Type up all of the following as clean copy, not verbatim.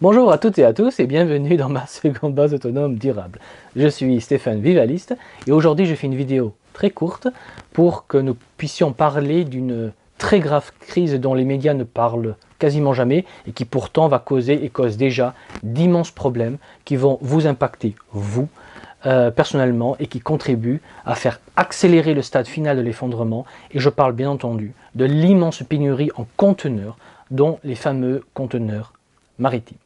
Bonjour à toutes et à tous et bienvenue dans ma seconde base autonome durable. Je suis Stéphane Vivaliste et aujourd'hui je fais une vidéo très courte pour que nous puissions parler d'une très grave crise dont les médias ne parlent quasiment jamais et qui pourtant va causer et cause déjà d'immenses problèmes qui vont vous impacter, vous, personnellement, et qui contribuent à faire accélérer le stade final de l'effondrement. Et je parle bien entendu de l'immense pénurie en conteneurs, dont les fameux conteneurs maritimes.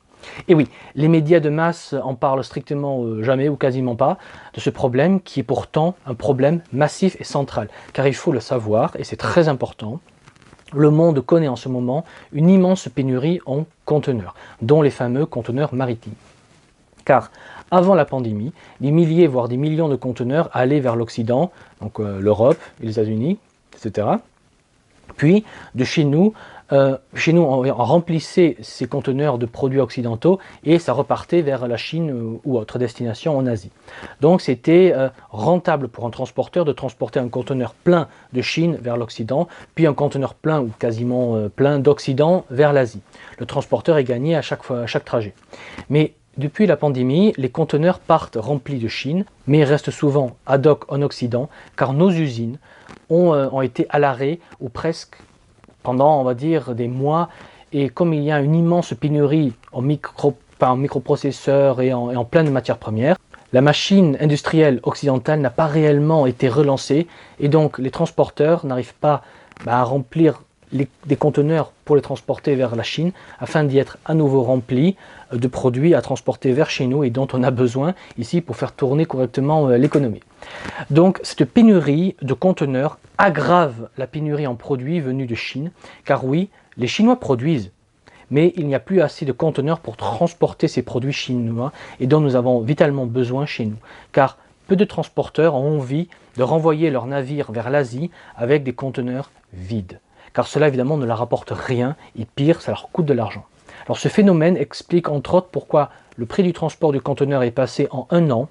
Et oui, les médias de masse en parlent strictement jamais ou quasiment pas de ce problème qui est pourtant un problème massif et central. Car il faut le savoir, et c'est très important, le monde connaît en ce moment une immense pénurie en conteneurs, dont les fameux conteneurs maritimes. Car avant la pandémie, des milliers voire des millions de conteneurs allaient vers l'Occident, donc l'Europe et les États-Unis, etc. Puis de chez nous, on remplissait ces conteneurs de produits occidentaux et ça repartait vers la Chine ou autre destination en Asie. Donc c'était rentable pour un transporteur de transporter un conteneur plein de Chine vers l'Occident, puis un conteneur plein ou quasiment plein d'Occident vers l'Asie. Le transporteur est gagné à chaque trajet. Mais depuis la pandémie, les conteneurs partent remplis de Chine, mais restent souvent ad hoc en Occident, car nos usines ont été à l'arrêt ou presque pendant, on va dire, des mois. Et comme il y a une immense pénurie en microprocesseurs et en plein de matières premières, la machine industrielle occidentale n'a pas réellement été relancée et donc les transporteurs n'arrivent pas à remplir des conteneurs pour les transporter vers la Chine afin d'y être à nouveau remplis de produits à transporter vers chez nous et dont on a besoin ici pour faire tourner correctement l'économie. Donc cette pénurie de conteneurs aggrave la pénurie en produits venus de Chine, car oui, les Chinois produisent, mais il n'y a plus assez de conteneurs pour transporter ces produits chinois et dont nous avons vitalement besoin chez nous, car peu de transporteurs ont envie de renvoyer leurs navires vers l'Asie avec des conteneurs vides, car cela évidemment ne leur rapporte rien et pire, ça leur coûte de l'argent. Alors ce phénomène explique entre autres pourquoi le prix du transport du conteneur est passé en un an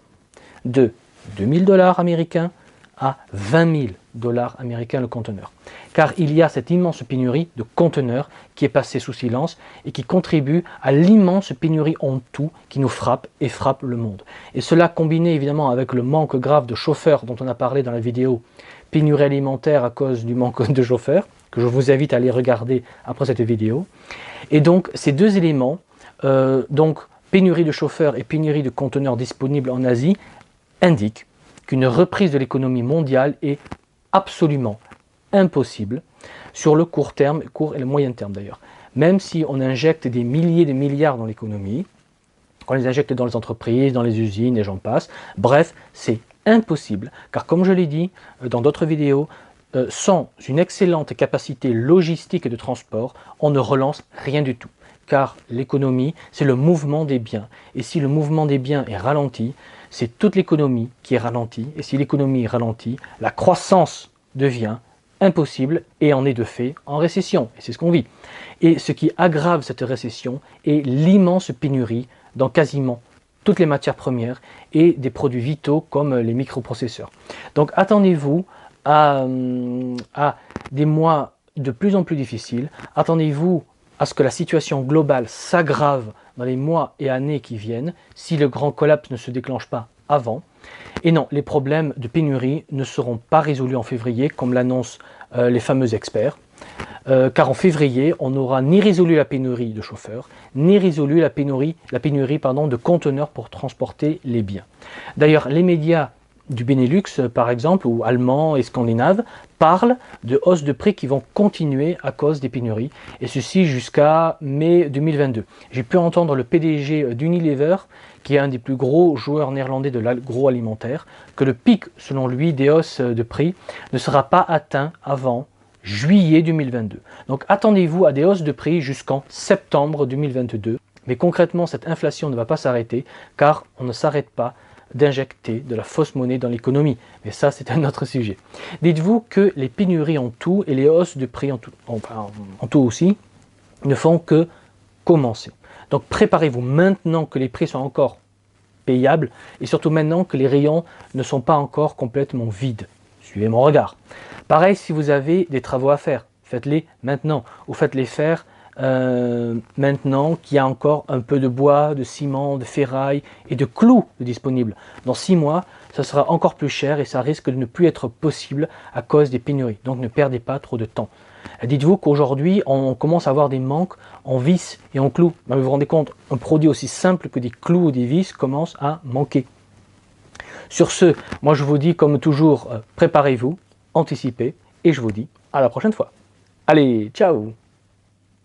de 2000 $ américains à 20 000 $ américains le conteneur. Car il y a cette immense pénurie de conteneurs qui est passée sous silence et qui contribue à l'immense pénurie en tout qui nous frappe et frappe le monde. Et cela combiné évidemment avec le manque grave de chauffeurs dont on a parlé dans la vidéo pénurie alimentaire à cause du manque de chauffeurs, que je vous invite à aller regarder après cette vidéo. Et donc ces deux éléments, donc pénurie de chauffeurs et pénurie de conteneurs disponibles en Asie, indiquent qu'une reprise de l'économie mondiale est absolument impossible sur le court terme, court et le moyen terme d'ailleurs. Même si on injecte des milliers de milliards dans l'économie, on les injecte dans les entreprises, dans les usines et j'en passe, bref, c'est impossible, car comme je l'ai dit dans d'autres vidéos, sans une excellente capacité logistique et de transport, on ne relance rien du tout. Car l'économie, c'est le mouvement des biens. Et si le mouvement des biens est ralenti, c'est toute l'économie qui est ralentie. Et si l'économie est ralentie, la croissance devient impossible et en est de fait en récession. Et c'est ce qu'on vit. Et ce qui aggrave cette récession est l'immense pénurie dans quasiment toutes les matières premières et des produits vitaux comme les microprocesseurs. Donc attendez-vous à des mois de plus en plus difficiles. Attendez-vous à ce que la situation globale s'aggrave dans les mois et années qui viennent, si le grand collapse ne se déclenche pas avant. Et non, les problèmes de pénurie ne seront pas résolus en février, comme l'annoncent les fameux experts, car en février, on n'aura ni résolu la pénurie de chauffeurs, ni résolu la pénurie de conteneurs pour transporter les biens. D'ailleurs, les médias du Benelux, par exemple, ou allemands et scandinaves, parlent de hausses de prix qui vont continuer à cause des pénuries, et ceci jusqu'à mai 2022. J'ai pu entendre le PDG d'Unilever, qui est un des plus gros joueurs néerlandais de l'agroalimentaire, que le pic, selon lui, des hausses de prix ne sera pas atteint avant juillet 2022. Donc attendez-vous à des hausses de prix jusqu'en septembre 2022. Mais concrètement, cette inflation ne va pas s'arrêter, car on ne s'arrête pas d'injecter de la fausse monnaie dans l'économie. Mais ça, c'est un autre sujet. Dites-vous que les pénuries en tout et les hausses de prix en tout aussi ne font que commencer. Donc préparez-vous maintenant que les prix sont encore payables et surtout maintenant que les rayons ne sont pas encore complètement vides. Suivez mon regard. Pareil, si vous avez des travaux à faire, faites-les maintenant ou faites-les faire maintenant qu'il y a encore un peu de bois, de ciment, de ferraille et de clous disponibles. Dans 6 mois, ça sera encore plus cher et ça risque de ne plus être possible à cause des pénuries. Donc ne perdez pas trop de temps. Dites-vous qu'aujourd'hui, on commence à avoir des manques en vis et en clous. Mais vous vous rendez compte, un produit aussi simple que des clous ou des vis commence à manquer. Sur ce, moi je vous dis comme toujours, préparez-vous, anticipez, et je vous dis à la prochaine fois. Allez, ciao!